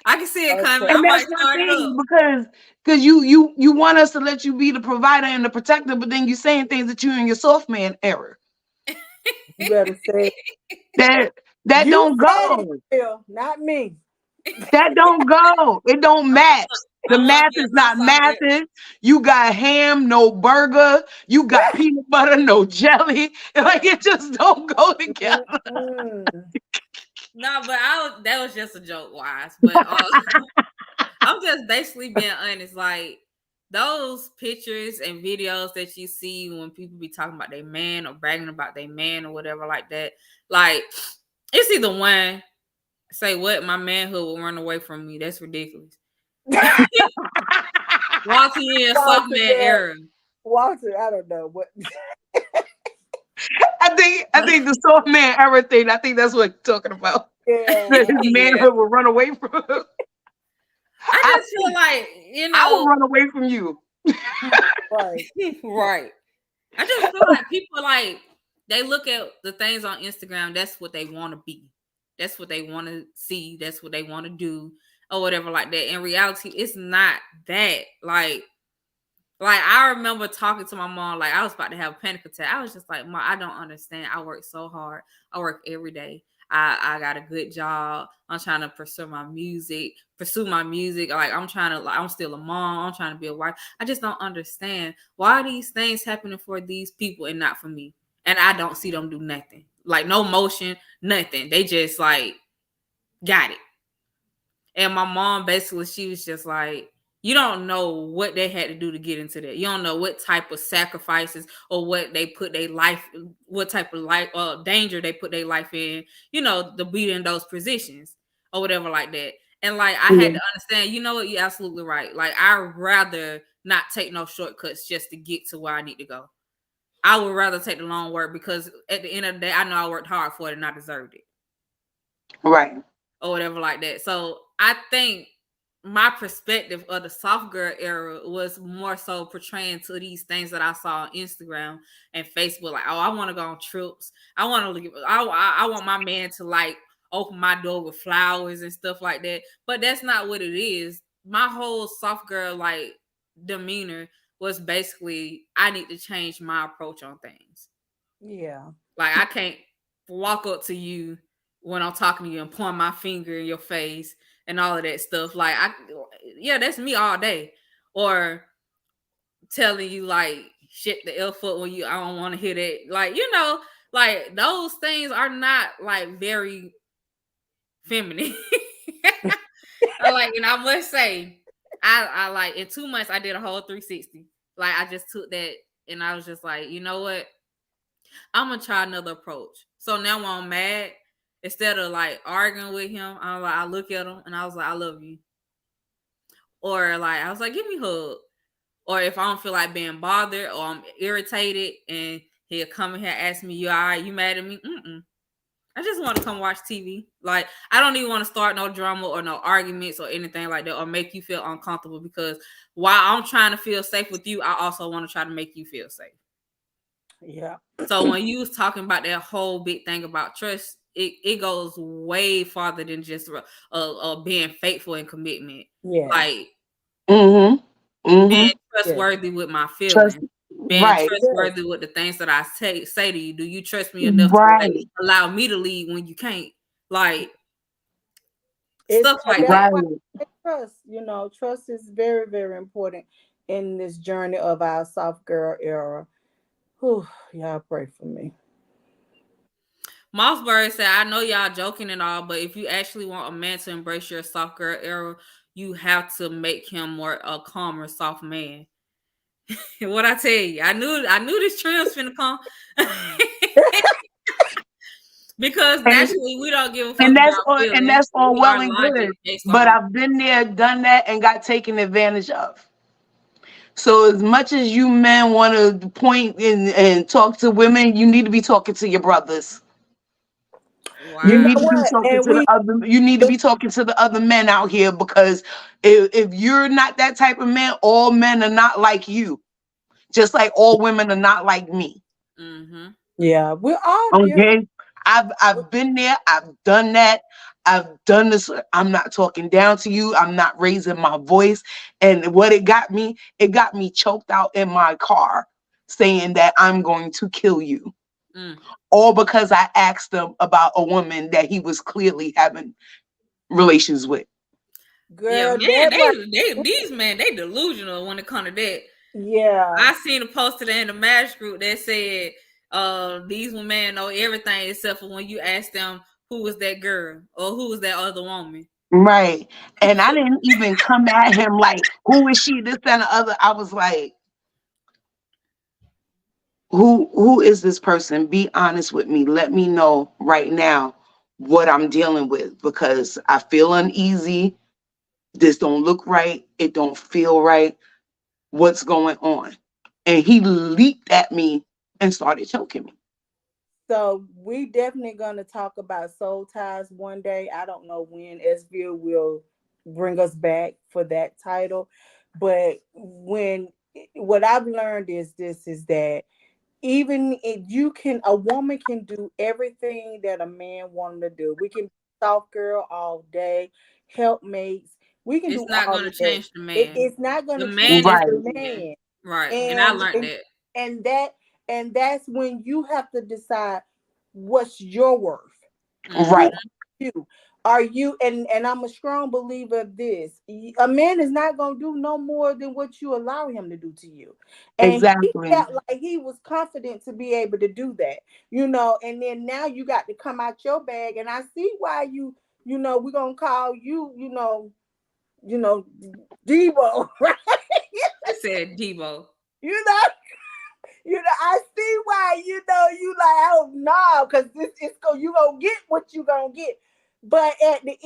I can see it coming. Okay. I And might that's my start it thing up. because you want us to let you be the provider and the protector, but then you saying things that you in your soft man era. You better say it. That that You don't said it, go. Phil, not me. That don't go. It don't match. The I'm gonna math be is in my not soft girl. mathing. You got ham, no burger. You got peanut butter, no jelly. Like it just don't go together. Mm-mm. No, but that was just a joke, wise. But I'm just basically being honest. Like those pictures and videos that you see when people be talking about their man or bragging about their man or whatever like that. Like it's either one say what my manhood will run away from me. That's ridiculous. Walter in soft man era. Walter, I don't know what. I think the soft man era thing. I think that's what you're talking about. Yeah. That his manhood will run away from him. I just feel like, you know, I will run away from you. Right. Right. I just feel like people like they look at the things on Instagram. That's what they want to be. That's what they want to see. That's what they want to do or whatever like that. In reality, it's not that. Like I remember talking to my mom, like I was about to have a panic attack. I was just like, Mom, I don't understand. I work so hard. I work every day. I got a good job. I'm trying to pursue my music. Like I'm still a mom. I'm trying to be a wife. I just don't understand why are these things happening for these people and not for me. And I don't see them do nothing. Like no motion, nothing. They just like got it. And my mom basically, she was just like, you don't know what they had to do to get into that. You don't know what type of sacrifices or what they put their life, what type of life danger they put their life in, you know, to be in those positions or whatever like that. And like, I had to understand, you know what, you're absolutely right. Like, I'd rather not take no shortcuts just to get to where I need to go. I would rather take the long work because at the end of the day, I know I worked hard for it and I deserved it. Right. Or whatever like that. So I think my perspective of the soft girl era was more so portraying to these things that I saw on Instagram and Facebook. Like, oh, I want to go on trips. I want my man to like open my door with flowers and stuff like that. But that's not what it is. My whole soft girl like demeanor was basically I need to change my approach on things. Yeah. Like I can't walk up to you when I'm talking to you and point my finger in your face and all of that stuff. Like, that's me all day. Or telling you like shit the L foot when I don't want to hear that. Like, you know, like those things are not like very feminine. And I must say, I like in 2 months I did a whole 360. Like I just took that and I was just like, you know what? I'm gonna try another approach. So now when I'm mad, instead of like arguing with him, I look at him and I was like, I love you. Or like I was like, give me a hug. Or if I don't feel like being bothered or I'm irritated and he'll come in here and ask me, you all right, you mad at me? I just want to come watch TV. Like, I don't even want to start no drama or no arguments or anything like that or make you feel uncomfortable because while I'm trying to feel safe with you, I also want to try to make you feel safe. Yeah. So when you was talking about that whole big thing about trust, it goes way farther than just being faithful and commitment. Yeah. Like Mm-hmm. being trustworthy with my feelings. Being trustworthy with the things that I say to you. Do you trust me enough to like, allow me to lead when you can't? Like stuff like that. Trust, you know, trust is very, very important in this journey of our soft girl era. Whew, y'all pray for me. Mossberg said, I know y'all joking and all, but if you actually want a man to embrace your soft girl era, you have to make him more a calmer, soft man. What I tell you, I knew this trend was finna come. Because naturally we don't give a fuck. And that's all well and good. But I've been there, done that, and got taken advantage of. So as much as you men want to point and talk to women, you need to be talking to your brothers. Wow. You need to be talking to the other. You need to be talking to the other men out here because if you're not that type of man, all men are not like you. Just like all women are not like me. Mm-hmm. Yeah, we're all okay. I've been there. I've done that. I've done this. I'm not talking down to you. I'm not raising my voice. And what it got me choked out in my car saying that I'm going to kill you. All because I asked him about a woman that he was clearly having relations with. Girl, yeah, man, these men, they delusional when it comes to that. Yeah. I seen a poster in the marriage group that said these women know everything except for when you ask them who was that girl or who was that other woman. Right. And I didn't even come at him like, who is she, this and the other. I was like, who is this person? Be honest with me. Let me know right now what I'm dealing with, because I feel uneasy. This don't look right. It don't feel right. What's going on? And he leaped at me and started choking me. So we definitely gonna talk about soul ties one day. I don't know when SVille will bring us back for that title, but when what I've learned is this is that even if a woman can do everything that a man wants to do. We can be soft girl all day, helpmates. We can It's do not all gonna of that. change the man. It's not The gonna change man is Right. the the man. man. Right. And I And learned and, that. and that and that's when you have to decide what's your worth. Mm-hmm. Right. You are you and I'm a strong believer of this. A man is not going to do no more than what you allow him to do to you, and he Exactly. felt like he was confident to be able to do that, and then now you got to come out your bag, and I see why we're going to call you, Debo. Right? I said Debo. you know I see why you like, oh no, because you gonna get what you gonna get. But at the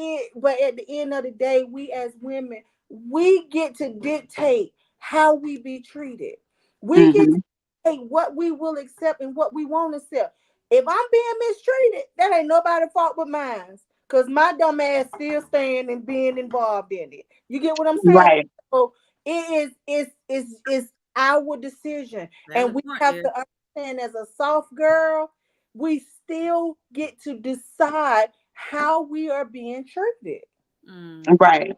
end of the day, we as women, we get to dictate how we be treated. We get to Hmm. dictate what we will accept and what we won't accept. If I'm being mistreated, that ain't nobody's fault but mine. Cause my dumb ass still staying and being involved in it. You get what I'm saying? Right. So it's our decision. And Valid we point have there. to understand, as a soft girl, we still get to decide how we are being treated. Mm. Right. You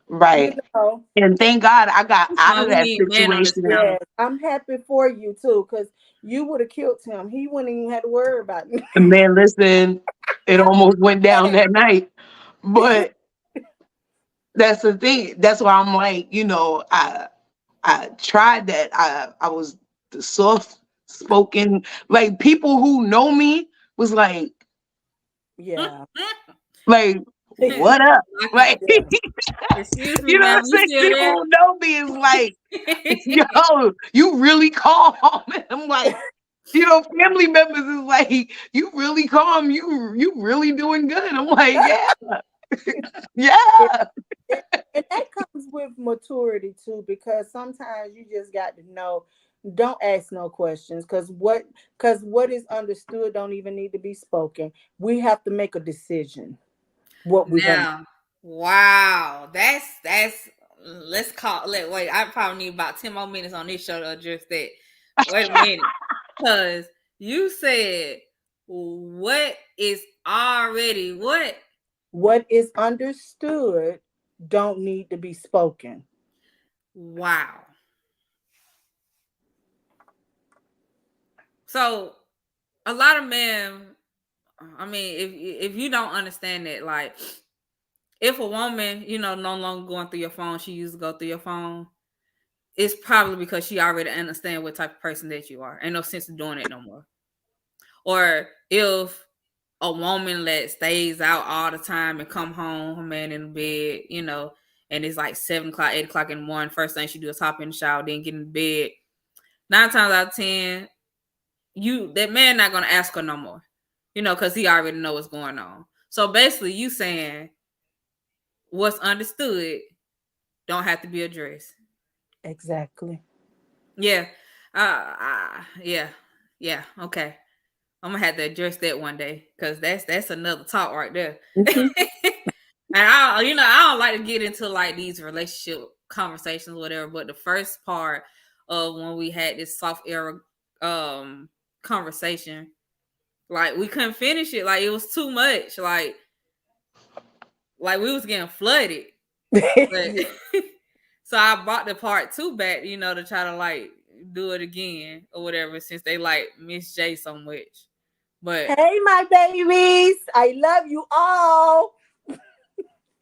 Right. know, And thank God I got That's out why of we that need men on this situation. panel. yes, I'm happy for you too, because you would have killed him. He wouldn't even have to worry about me. Man, listen, it almost went down that night. But that's the thing. That's why I'm like, I tried that. I was the soft spoken, like people who know me was Yeah. like, what up? Like, Yeah. Excuse me, you know what ma'am. I'm You saying? still People there? who know me is like, yo, you really calm. And I'm like, family members is like, you really calm. You really doing good. I'm like, yeah, Yeah. yeah. And that comes with maturity too, because sometimes you just got to know. Don't ask no questions, because what is understood don't even need to be spoken. We have to make a decision what we're gonna. Now, wow, that's let's call let wait. I probably need about 10 more minutes on this show to address that. Wait a minute, because you said what is already what? What is understood don't need to be spoken. Wow. So a lot of men, I mean, if you don't understand that, like if a woman, no longer going through your phone, she used to go through your phone. It's probably because she already understand what type of person that you are. Ain't no sense of doing it no more. Or if a woman that stays out all the time and come home, her man in the bed, and it's like 7 o'clock, 8 o'clock in the morning, first thing she do is hop in the shower, then get in bed. 9 times out of 10, that man not gonna ask her no more, because he already know what's going on. So basically, you saying what's understood don't have to be addressed. Exactly. Yeah. Yeah. Okay. I'm gonna have to address that one day, because that's another talk right there. Mhm. And I don't like to get into like these relationship conversations or whatever, but the first part of when we had this soft era conversation, like we couldn't finish it. Like it was too much. Like we was getting flooded. But so I brought the part 2 back, to try to like do it again or whatever, since they like Miss J so much. But Hey, my babies, I love you all.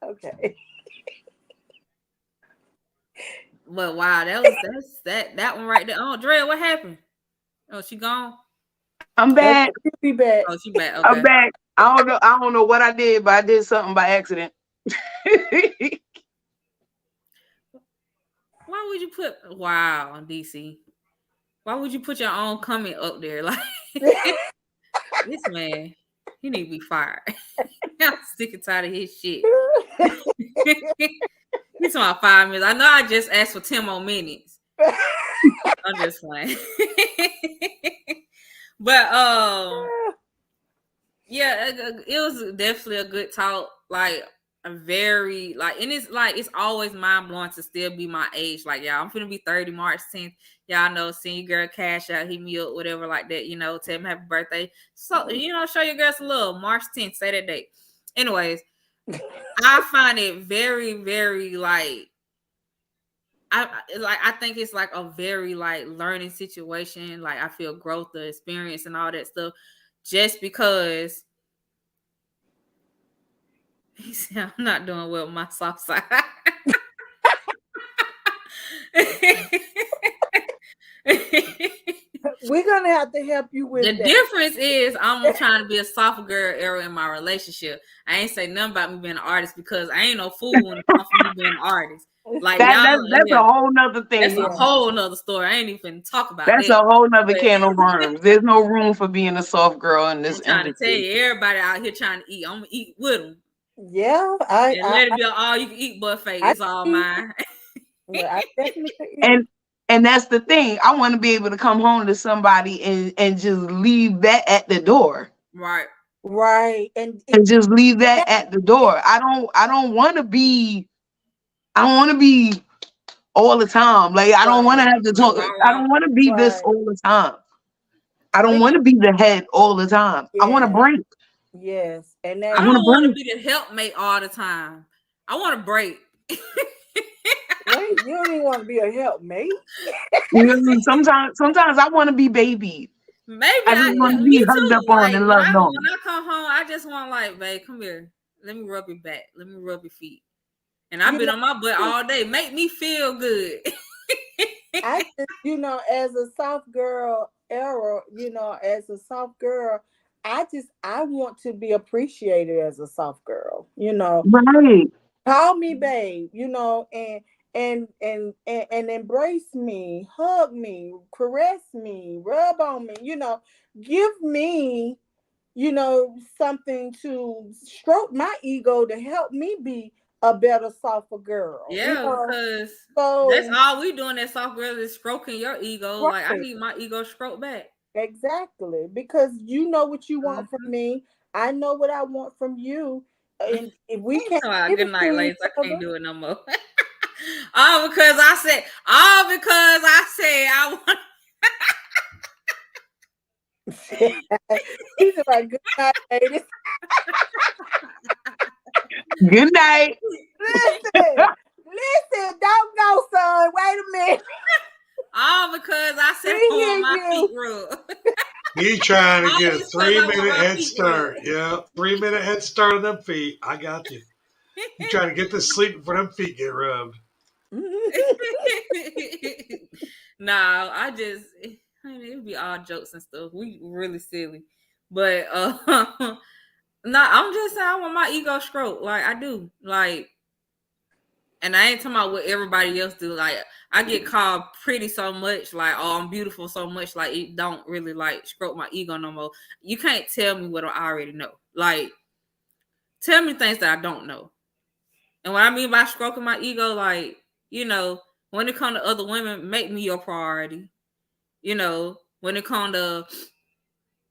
Okay. wow, that's that one right there. Oh, Dre, what happened? Oh, she gone? I'm back. Be back. Oh, she back. I'm Okay. back. I don't know what I did, but I did something by accident. Why would you put DC? Why would you put your own comment up there? Like this man, he need to be fired. I'm sick and tired of his shit. He's about 5 minutes. I know I just asked for 10 more minutes. I'm just playing. But yeah, it was definitely a good talk. Like a very like, and it's always mind blowing to still be my age. Like, yeah, I'm gonna be 30 March 10th. Y'all know, seeing your girl cash out, hit me up, whatever like that. You know, tell me happy birthday. So show your girl some love. March 10th, say that date. Anyways, I find it very, very like. I think it's like a very like learning situation. Like I feel growth, the experience, and all that stuff. Just because he said I'm not doing well with my soft side. We're gonna have to help you with the that. difference is I'm trying to be a soft girl era in my relationship. I ain't say nothing about me being an artist because I ain't no fool when it comes to me being an artist. Like that's a whole nother thing. That's a whole nother story. I ain't even talk about that's that. a whole nother can of worms. There's no room for being a soft girl in this I'm trying industry. to tell you, everybody out here trying to eat. I'm gonna eat with them. Yeah, and let it be an all you can eat buffet. It's all mine. Well, I definitely and that's the thing. I want to be able to come home to somebody and just leave that at the door. Right. Right. And just leave that at the door. I don't want to be all the time. Like I don't want to have to talk. I don't want to be this all the time. I don't want to be the head all the time. I want to break. Yes. And I don't want to be the helpmate all the time. I want to break. Wait, you don't even want to be a helpmate. Sometimes I want to be baby. Maybe I just want to be hugged up on and loved on. When I come home, I just want like, babe, come here. Let me rub your back. Let me rub your feet. And I've been on my butt all day. Make me feel good. I just, as a soft girl era, as a soft girl, I want to be appreciated as a soft girl, Right. Call me babe, and embrace me, hug me, caress me, rub on me, give me, something to stroke my ego to help me be a better, softer girl. Yeah, because that's all we doing as soft girls is stroking your ego. Right. Like I need my ego stroked back. Exactly. Because you know what you want from me. I know what I want from you. And if we can't good night, ladies. I can't do it no more. All because I said I want. He's like, good night, ladies. Good night. Listen, don't go, son. Wait a minute. All because I said on my feet rub. He trying to get a 3-minute head start. Yeah, 3-minute head start on them feet. I got you. You trying to get to sleep before them feet get rubbed. No, it would be all jokes and stuff. We really silly. But I'm just saying I want my ego stroked. Like I do. Like, and I ain't talking about what everybody else do. Like I get called pretty so much, like, oh, I'm beautiful so much, like it don't really like stroke my ego no more. You can't tell me what I already know. Like, tell me things that I don't know. And what I mean by stroking my ego, like, when it comes to other women, make me your priority. When it comes to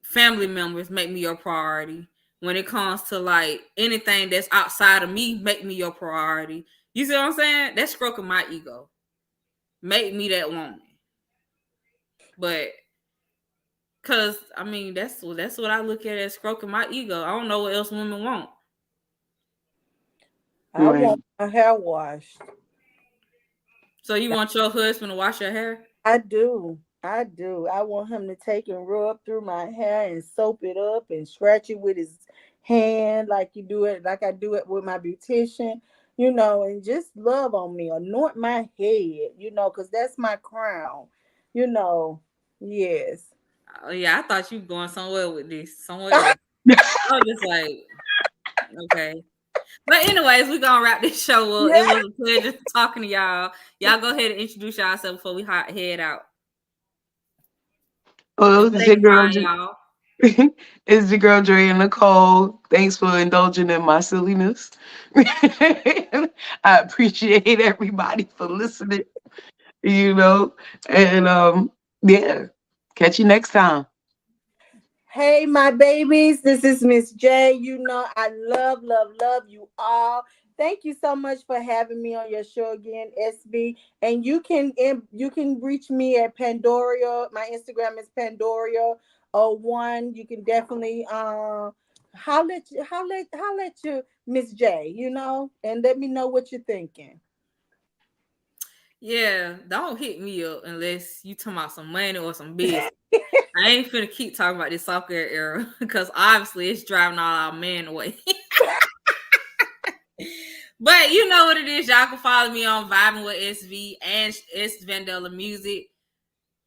family members, make me your priority. When it comes to like anything that's outside of me, make me your priority. You see what I'm saying? That's stroking my ego. Make me that woman. But cause I mean that's what I look at as stroking my ego. I don't know what else women want. I want my hair washed. So you want your husband to wash your hair? I do. I want him to take and rub through my hair and soap it up and scratch it with his hand like I do it with my beautician, and just love on me, anoint my head, because that's my crown, yes. Oh yeah, I thought you were going somewhere with this. Somewhere else. I was just like, okay. But anyways, we're gonna wrap this show up. Yeah. It was a pleasure talking to y'all. Y'all go ahead and introduce yourself before we head out. Oh, And it's say your girl, goodbye, y'all. it's your girl Dre and Nicole. Thanks for indulging in my silliness. I appreciate everybody for listening. And yeah, catch you next time. Hey, my babies, this is Miss J. You know, I love you all. Thank you so much for having me on your show again, SB. And you can reach me at Pandoria. My Instagram is Pandoria01. You can definitely holler at you, Miss J, you know, and let me know what you're thinking. Yeah, don't hit me up unless you talking about some money or some business. I ain't finna keep talking about this soccer era because obviously it's driving all our men away. But you know what it is. Y'all can follow me on Vibing with SV and S Vandella Music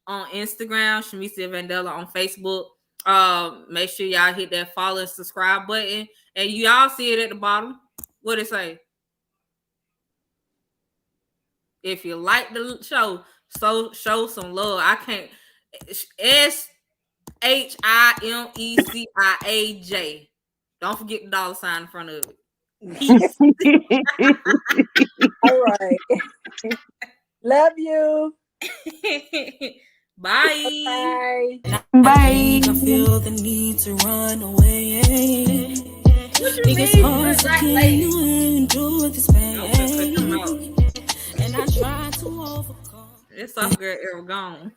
on Instagram, Shamisia Vandella on Facebook. Make sure y'all hit that follow and subscribe button. And y'all see it at the bottom. What it say? If you like the show, so show some love. I can't. SHIMECIAJ. Don't forget the $sign in front of it. Peace. All right. Love you. Bye. Bye. I feel the need to run away. Because hard to can you endure this pain? And I try to overcome. It's all good. Era gone.